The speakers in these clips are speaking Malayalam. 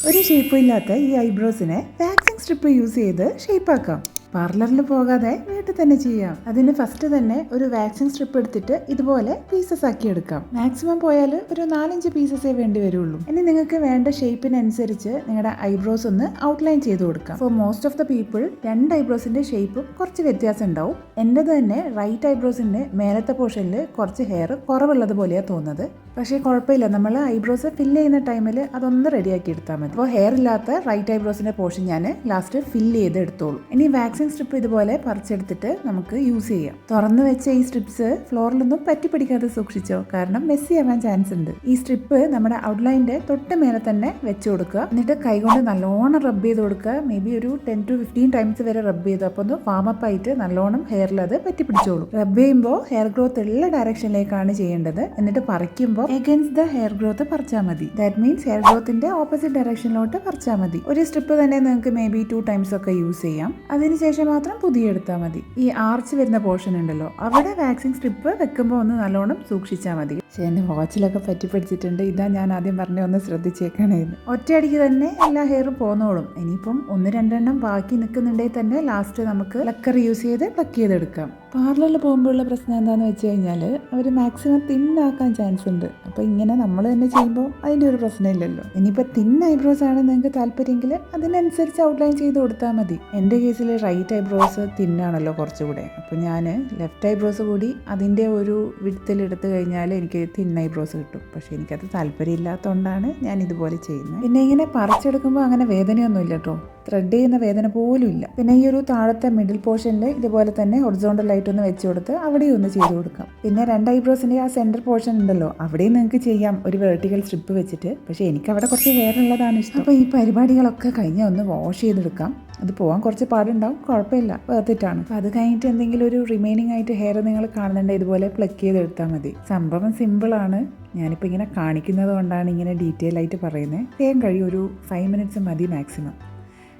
ഒരു ഷേപ്പും ഇല്ലാത്ത ഈ ഐബ്രോസിനെ വാക്സിംഗ് സ്ട്രിപ്പ് യൂസ് ചെയ്ത് ഷേപ്പാക്കാം. പാർലറിൽ പോകാതെ വീട്ടിൽ തന്നെ ചെയ്യാം. അതിന് ഫസ്റ്റ് തന്നെ ഒരു വാക്സിംഗ് സ്ട്രിപ്പ് എടുത്തിട്ട് ഇതുപോലെ പീസസ് ആക്കി എടുക്കാം. മാക്സിമം പോയാൽ ഒരു 4-5 പീസസേ വേണ്ടി വരുള്ളൂ. ഇനി നിങ്ങൾക്ക് വേണ്ട ഷേപ്പിനനുസരിച്ച് നിങ്ങളുടെ ഐബ്രോസ് ഒന്ന് ഔട്ട്ലൈൻ ചെയ്ത് കൊടുക്കാം. For most of the people 2 ഐബ്രോസിന്റെ ഷേപ്പും കുറച്ച് വ്യത്യാസം ഉണ്ടാവും. എൻ്റെത് തന്നെ റൈറ്റ് ഐബ്രോസിന്റെ മേലത്തെ പോർഷനിൽ കുറച്ച് ഹെയർ കുറവുള്ളത് പോലെയാണ് തോന്നുന്നത്. പക്ഷേ കുഴപ്പമില്ല, നമ്മൾ ഐബ്രോസ് ഫില്ല് ചെയ്യുന്ന ടൈമിൽ അതൊന്ന് റെഡിയാക്കി എടുത്താൽ മതി. അപ്പോൾ ഹെയർ ഇല്ലാത്ത റൈറ്റ് ഐബ്രോസിന്റെ പോർഷൻ ഞാൻ ലാസ്റ്റ് ഫില്ല് ചെയ്ത് എടുത്തോളൂ. ഇനി വാക്സിംഗ് സ്ട്രിപ്പ് ഇതുപോലെ പറിച്ചെടുത്തിട്ട് നമുക്ക് യൂസ് ചെയ്യാം. തുറന്നു വെച്ച ഈ സ്ട്രിപ്സ് ഫ്ലോറിലൊന്നും പറ്റി പിടിക്കാതെ സൂക്ഷിച്ചോ, കാരണം മെസ്സി ആവാൻ ചാൻസ് ഉണ്ട്. ഈ സ്ട്രിപ്പ് നമ്മുടെ ഔട്ട്ലൈൻ്റെ തൊട്ട് മേലെ തന്നെ വെച്ച് കൊടുക്കുക. എന്നിട്ട് കൈകൊണ്ട് നല്ലോണം റബ്ബ് ചെയ്ത് കൊടുക്കുക. മേ ബി ഒരു 10 to 15 ടൈംസ് വരെ റബ്ബ് ചെയ്തു. അപ്പോൾ ഒന്ന് വാമപ്പ് ആയിട്ട് നല്ലോണം ഹെയറിൽ അത് പറ്റി പിടിച്ചോളൂ. റബ്ബ് ചെയ്യുമ്പോൾ ഹെയർ ഗ്രോത്ത് ഉള്ള ഡയറക്ഷനിലേക്കാണ് ചെയ്യേണ്ടത്. എന്നിട്ട് പറിക്കുമ്പോൾ എഗൻസ്റ്റ് ദ ഹെയർ ഗ്രോത്ത് പറിച്ചാൽ മതി. ദാറ്റ് മീൻസ് ഹെയർ ഗ്രോത്തിന്റെ ഓപ്പോസിറ്റ് ഡയറക്ഷനിലോട്ട് പറിച്ചാൽ മതി. ഒരു സ്ട്രിപ്പ് തന്നെ നിങ്ങൾക്ക് മേ ബി 2 ടൈംസ് ഒക്കെ യൂസ് ചെയ്യാം. അതിനുശേഷം മാത്രം പുതിയ എടുത്താൽ മതി. ഈ ആർച്ച് വരുന്ന പോർഷൻ ഉണ്ടല്ലോ, അവിടെ വാക്സിംഗ് സ്ട്രിപ്പ് വെക്കുമ്പോൾ ഒന്ന് നല്ലോണം സൂക്ഷിച്ചാൽ മതി. പക്ഷേ എൻ്റെ വാച്ചിലൊക്കെ പറ്റി പിടിച്ചിട്ടുണ്ട്. ഇതാ ഞാൻ ആദ്യം പറഞ്ഞ ഒന്ന് ശ്രദ്ധിച്ചേക്കണേന്ന്. ഒറ്റയടിക്ക് തന്നെ എല്ലാ ഹെയറും പോന്നോളും. ഇനിയിപ്പം 1-2 എണ്ണം ബാക്കി നിൽക്കുന്നുണ്ടെങ്കിൽ തന്നെ ലാസ്റ്റ് നമുക്ക് ലക്കർ യൂസ് ചെയ്ത് പ്ലക്ക് ചെയ്തെടുക്കാം. പാർലറിൽ പോകുമ്പോഴുള്ള പ്രശ്നം എന്താണെന്ന് വെച്ച് കഴിഞ്ഞാൽ അവർ മാക്സിമം തിന്നാക്കാൻ ചാൻസ് ഉണ്ട്. അപ്പോൾ ഇങ്ങനെ നമ്മൾ തന്നെ ചെയ്യുമ്പോൾ അതിൻ്റെ ഒരു പ്രശ്നമില്ലല്ലോ. ഇനിയിപ്പോൾ തിൻ ഐബ്രോസ് ആണ് നിങ്ങൾക്ക് താല്പര്യമെങ്കിൽ അതിനനുസരിച്ച് ഔട്ട്ലൈൻ ചെയ്ത് കൊടുത്താൽ മതി. എൻ്റെ കേസിൽ റൈറ്റ് ഐബ്രോസ് തിന്നാണല്ലോ കുറച്ചുകൂടെ. അപ്പോൾ ഞാൻ ലെഫ്റ്റ് ഐബ്രോസ് കൂടി അതിൻ്റെ ഒരു വിഡ്ത്തിൽ എടുത്തു കഴിഞ്ഞാൽ എനിക്ക് തിൻ ഐബ്രോസ് കിട്ടും. പക്ഷേ എനിക്കത് താല്പര്യമില്ലാത്തതുകൊണ്ടാണ് ഞാൻ ഇതുപോലെ ചെയ്യുന്നത്. പിന്നെ ഇങ്ങനെ പറിച്ചെടുക്കുമ്പോൾ അങ്ങനെ വേദനയൊന്നും ഇല്ല കേട്ടോ. ത്രെഡ് ചെയ്യുന്ന വേദന പോലും ഇല്ല. പിന്നെ ഈ ഒരു താഴത്തെ മിഡിൽ പോർഷനിൽ ഇതുപോലെ തന്നെ ഹൊറിസോണ്ടൽ ആയിട്ട് ഒന്ന് വെച്ച് കൊടുത്ത് അവിടെയും ഒന്ന് ചെയ്ത് കൊടുക്കാം. പിന്നെ 2 ഐബ്രോസിൻ്റെ ആ സെൻറ്റർ പോർഷൻ ഉണ്ടല്ലോ, അവിടെയും നിങ്ങൾക്ക് ചെയ്യാം ഒരു വെർട്ടിക്കൽ സ്ട്രിപ്പ് വെച്ചിട്ട്. പക്ഷേ എനിക്ക് അവിടെ കുറച്ച് ഹെയർ ഉള്ളതാണ് ഇഷ്ടം. അപ്പോൾ ഈ പരിപാടികളൊക്കെ കഴിഞ്ഞ് ഒന്ന് വാഷ് ചെയ്തെടുക്കാം. അത് പോകാൻ കുറച്ച് പാടുണ്ടാവും, കുഴപ്പമില്ല, വേർത്തിട്ടാണ്. അപ്പോൾ അത് കഴിഞ്ഞിട്ട് എന്തെങ്കിലും ഒരു റിമൈനിങ് ആയിട്ട് ഹെയർ നിങ്ങൾ കാണുന്നുണ്ട് ഇതുപോലെ പ്ലക്ക് ചെയ്തെടുത്താൽ മതി. സംഭവം സിമ്പിളാണ്. ഞാനിപ്പോൾ ഇങ്ങനെ കാണിക്കുന്നത് കൊണ്ടാണ് ഇങ്ങനെ ഡീറ്റെയിൽ ആയിട്ട് പറയുന്നത്. വേഗം കഴിയും, ഒരു 5 മിനിറ്റ്സ് മതി മാക്സിമം.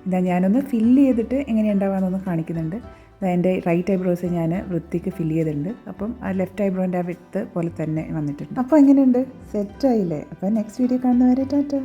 ഇതാ ഞാനൊന്ന് ഫില്ല് ചെയ്തിട്ട് എങ്ങനെയുണ്ടാവാമെന്നൊന്ന് കാണിക്കുന്നുണ്ട്. എൻ്റെ റൈറ്റ് ഐബ്രോസ് ഞാൻ വൃത്തിക്ക് ഫില്ല് ചെയ്തിട്ടുണ്ട്. അപ്പം ആ ലെഫ്റ്റ് ഐബ്രോൻ്റെ ആ വിഡ്ത്ത് പോലെ തന്നെ വന്നിട്ടുണ്ട്. അപ്പോൾ എങ്ങനെയുണ്ട്, സെറ്റായില്ലേ? അപ്പോൾ നെക്സ്റ്റ് വീഡിയോ കാണുന്നവരെ ടാറ്റ.